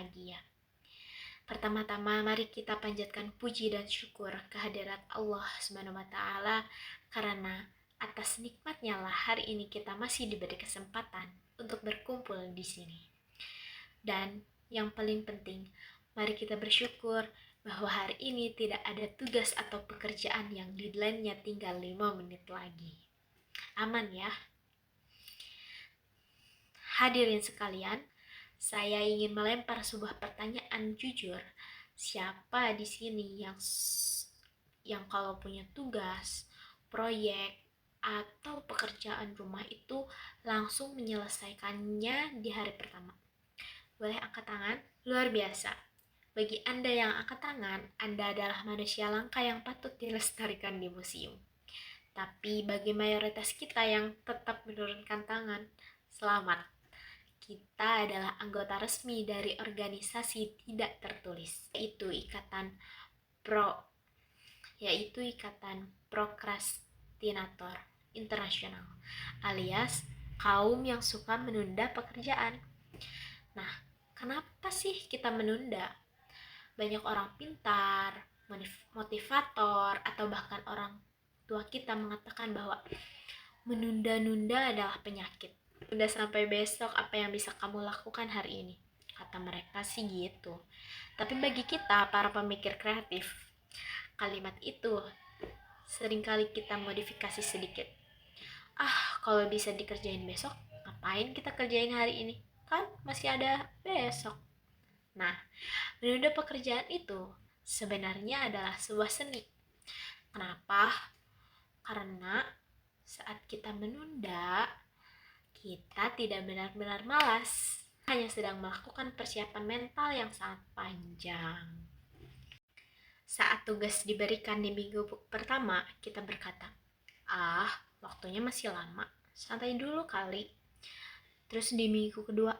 bahagia. Pertama-tama mari kita panjatkan puji dan syukur kehadirat Allah Subhanahu wa taala karena atas nikmatnya lah hari ini kita masih diberi kesempatan untuk berkumpul di sini. Dan yang paling penting, mari kita bersyukur bahwa hari ini tidak ada tugas atau pekerjaan yang deadline-nya tinggal 5 menit lagi. Aman ya. Hadirin sekalian, saya ingin melempar sebuah pertanyaan jujur. Siapa di sini yang kalau punya tugas, proyek, atau pekerjaan rumah itu langsung menyelesaikannya di hari pertama? Boleh angkat tangan? Luar biasa. Bagi Anda yang angkat tangan, Anda adalah manusia langka yang patut dilestarikan di museum. Tapi bagi mayoritas kita yang tetap menurunkan tangan, selamat. Kita adalah anggota resmi dari organisasi tidak tertulis, yaitu Ikatan Prokrastinator Internasional, alias kaum yang suka menunda pekerjaan. Nah, kenapa sih kita menunda? Banyak orang pintar, motivator, atau bahkan orang tua kita mengatakan bahwa menunda-nunda adalah penyakit. Udah sampai besok, apa yang bisa kamu lakukan hari ini? Kata mereka sih gitu. Tapi bagi kita, para pemikir kreatif, kalimat itu seringkali kita modifikasi sedikit. Kalau bisa dikerjain besok, ngapain kita kerjain hari ini? Kan masih ada besok. Nah, menunda pekerjaan itu sebenarnya adalah sebuah seni. Kenapa? Karena saat kita menunda, kita tidak benar-benar malas, hanya sedang melakukan persiapan mental yang sangat panjang. Saat tugas diberikan di minggu pertama, kita berkata, waktunya masih lama, santai dulu kali. Terus di minggu kedua,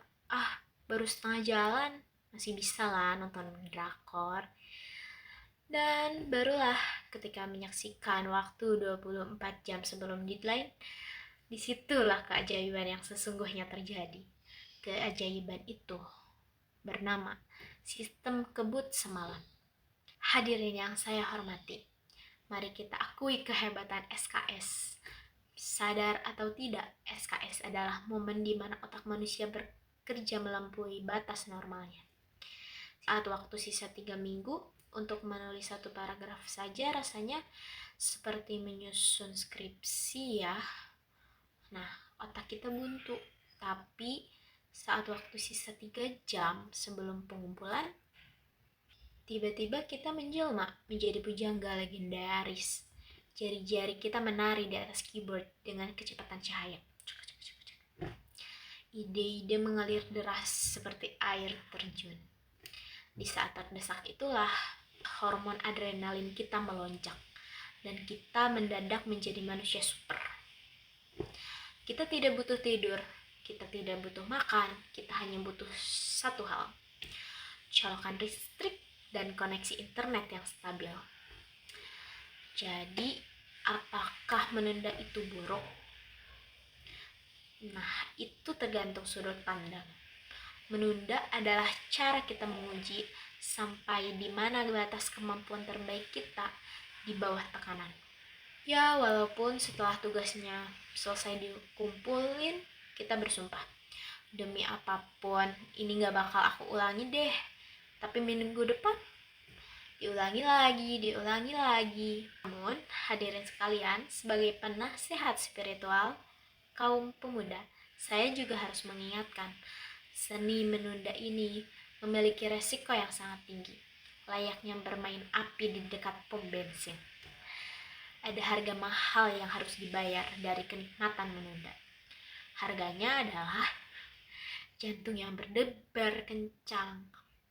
baru setengah jalan, masih bisa lah nonton drakor. Dan barulah ketika menyaksikan waktu 24 jam sebelum deadline, disitulah keajaiban yang sesungguhnya terjadi. Keajaiban itu bernama sistem kebut semalam. Hadirin yang saya hormati, mari kita akui kehebatan SKS. Sadar atau tidak, SKS adalah momen di mana otak manusia bekerja melampaui batas normalnya. Saat waktu sisa 3 minggu untuk menulis 1 paragraf saja rasanya seperti menyusun skripsi ya. Nah, otak kita buntu. Tapi saat waktu sisa 3 jam sebelum pengumpulan, tiba-tiba kita menjelma menjadi pujangga legendaris. Jari-jari kita menari di atas keyboard dengan kecepatan cahaya. Ide-ide mengalir deras seperti air terjun. Di saat terdesak itulah hormon adrenalin kita melonjak dan kita mendadak menjadi manusia super. Kita tidak butuh tidur, kita tidak butuh makan, kita hanya butuh satu hal: colokan listrik dan koneksi internet yang stabil. Jadi, apakah menunda itu buruk? Nah, itu tergantung sudut pandang. Menunda adalah cara kita menguji sampai di mana batas kemampuan terbaik kita di bawah tekanan. Ya, walaupun setelah tugasnya selesai dikumpulin, kita bersumpah, demi apapun, ini gak bakal aku ulangi deh. Tapi minggu depan, diulangi lagi. Namun, hadirin sekalian, sebagai penasehat spiritual kaum pemuda, saya juga harus mengingatkan, seni menunda ini memiliki resiko yang sangat tinggi, layaknya bermain api di dekat pom bensin. Ada harga mahal yang harus dibayar dari kenikmatan menunda. Harganya adalah jantung yang berdebar kencang,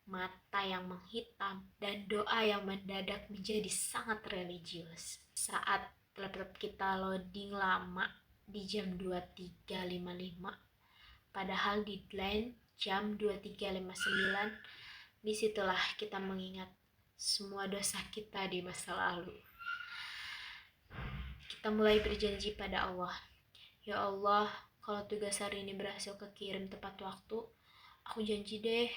mata yang menghitam, dan doa yang mendadak menjadi sangat religius. Saat laptop kita loading lama di jam 23.55, padahal deadline jam 23.59, disitulah kita mengingat semua dosa kita di masa lalu. Kita mulai berjanji pada Allah, ya Allah, kalau tugas hari ini berhasil kekirim tepat waktu, aku janji deh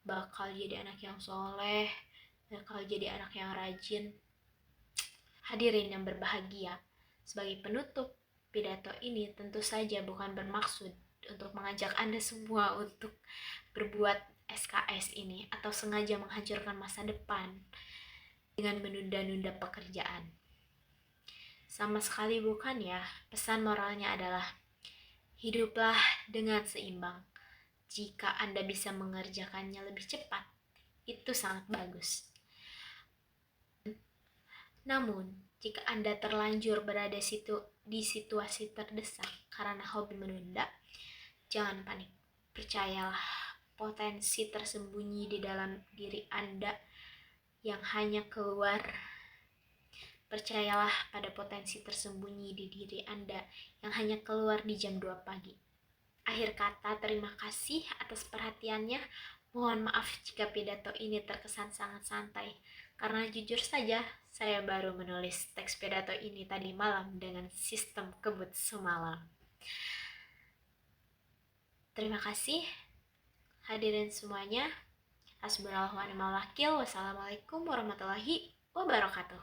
bakal jadi anak yang soleh, bakal jadi anak yang rajin. Hadirin yang berbahagia, sebagai penutup, pidato ini tentu saja bukan bermaksud untuk mengajak Anda semua untuk berbuat SKS ini atau sengaja menghancurkan masa depan dengan menunda-nunda pekerjaan. Sama sekali bukan ya. Pesan moralnya adalah hiduplah dengan seimbang. Jika Anda bisa mengerjakannya lebih cepat, itu sangat bagus. Namun, jika Anda terlanjur berada di situasi terdesak karena hobi menunda, jangan panik. Percayalah, potensi tersembunyi di dalam diri Anda yang hanya keluar. Percayalah pada potensi tersembunyi di diri Anda yang hanya keluar di jam 2 pagi. Akhir kata, terima kasih atas perhatiannya. Mohon maaf jika pidato ini terkesan sangat santai, karena jujur saja, saya baru menulis teks pidato ini tadi malam dengan sistem kebut semalam. Terima kasih hadirin semuanya. Hasbunallahu wa ni'mal wakil. Wassalamualaikum warahmatullahi wabarakatuh.